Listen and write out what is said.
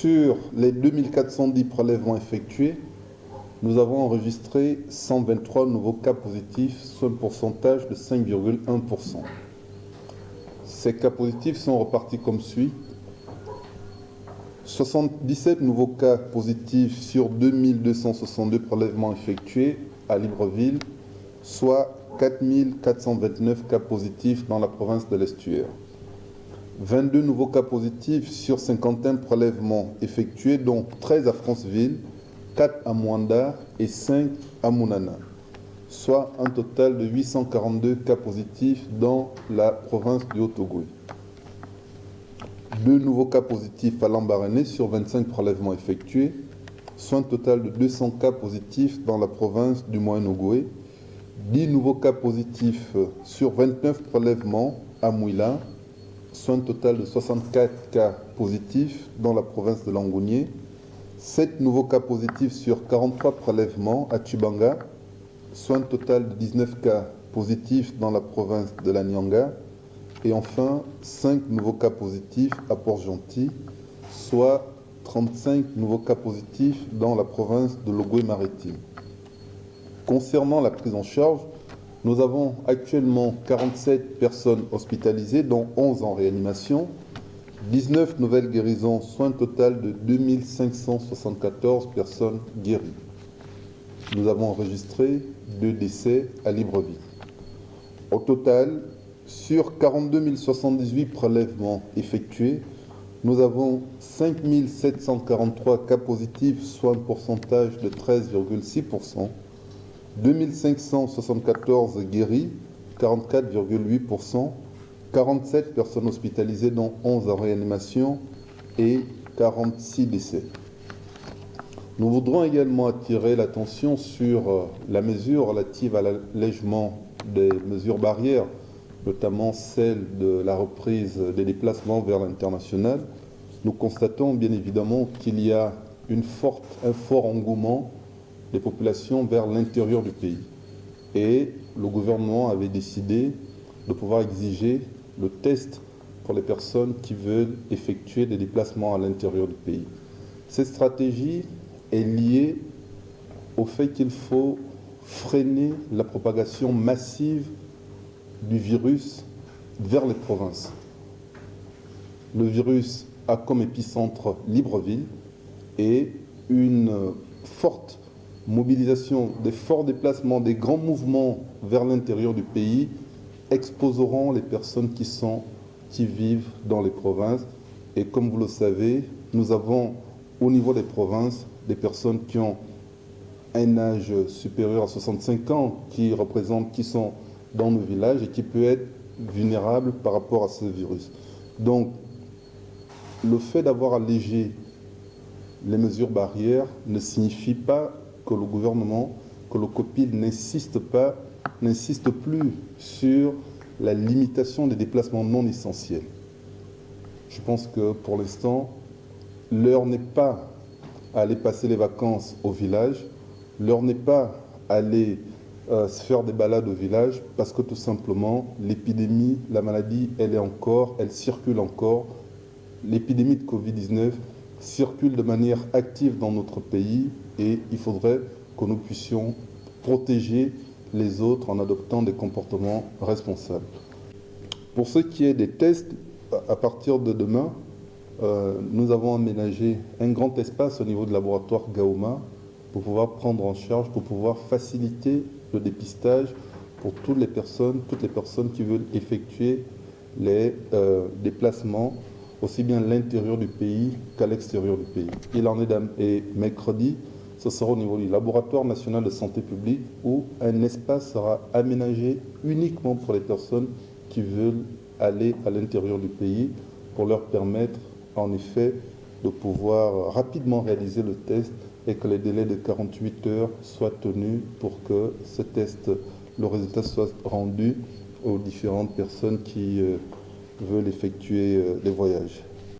Sur les 2410 prélèvements effectués, nous avons enregistré 123 nouveaux cas positifs, soit un pourcentage de 5,1%. Ces cas positifs sont repartis comme suit. 77 nouveaux cas positifs sur 2262 prélèvements effectués à Libreville, soit 4429 cas positifs dans la province de l'Estuaire. 22 nouveaux cas positifs sur 51 prélèvements effectués, dont 13 à Franceville, 4 à Mwanda et 5 à Mounana, soit un total de 842 cas positifs dans la province du Haut-Ogooué. 2 nouveaux cas positifs à Lambaréné sur 25 prélèvements effectués, soit un total de 200 cas positifs dans la province du Moyen-Ogooué. 10 nouveaux cas positifs sur 29 prélèvements à Mouila, soit un total de 64 cas positifs dans la province de Langounié. 7 nouveaux cas positifs sur 43 prélèvements à Tchibanga, soit un total de 19 cas positifs dans la province de la Nyanga. Et enfin, 5 nouveaux cas positifs à Port-Gentil, soit 35 nouveaux cas positifs dans la province de l'Ogooué-Maritime. Concernant la prise en charge, nous avons actuellement 47 personnes hospitalisées, dont 11 en réanimation, 19 nouvelles guérisons, soit un total de 2574 personnes guéries. Nous avons enregistré 2 décès à Libreville. Au total, sur 42 078 prélèvements effectués, nous avons 5 743 cas positifs, soit un pourcentage de 13,6%, 2574 guéris, 44,8%, 47 personnes hospitalisées, dont 11 en réanimation et 46 décès. Nous voudrons également attirer l'attention sur la mesure relative à l'allègement des mesures barrières, notamment celle de la reprise des déplacements vers l'international. Nous constatons bien évidemment qu'il y a un fort engouement des populations vers l'intérieur du pays. Et le gouvernement avait décidé de pouvoir exiger le test pour les personnes qui veulent effectuer des déplacements à l'intérieur du pays. Cette stratégie est liée au fait qu'il faut freiner la propagation massive du virus vers les provinces. Le virus a comme épicentre Libreville et une forte mobilisation, des forts déplacements, des grands mouvements vers l'intérieur du pays exposeront les personnes qui vivent dans les provinces. Et comme vous le savez, nous avons au niveau des provinces des personnes qui ont un âge supérieur à 65 ans, qui sont dans nos villages et qui peuvent être vulnérables par rapport à ce virus. Donc, le fait d'avoir allégé les mesures barrières ne signifie pas que le gouvernement, que le COPID n'insiste plus sur la limitation des déplacements non essentiels. Je pense que pour l'instant, l'heure n'est pas à aller passer les vacances au village, l'heure n'est pas à aller se faire des balades au village, parce que tout simplement, l'épidémie, la maladie, elle circule encore. L'épidémie de Covid-19 circule de manière active dans notre pays et il faudrait que nous puissions protéger les autres en adoptant des comportements responsables. Pour ce qui est des tests, à partir de demain, nous avons aménagé un grand espace au niveau du laboratoire Gaoma pour pouvoir prendre en charge, pour pouvoir faciliter le dépistage pour toutes les personnes qui veulent effectuer les déplacements, aussi bien à l'intérieur du pays qu'à l'extérieur du pays. Il en est et mercredi, ce sera au niveau du laboratoire national de santé publique où un espace sera aménagé uniquement pour les personnes qui veulent aller à l'intérieur du pays pour leur permettre en effet de pouvoir rapidement réaliser le test et que les délais de 48 heures soient tenus pour que ce test, le résultat soit rendu aux différentes personnes qui veulent effectuer des voyages.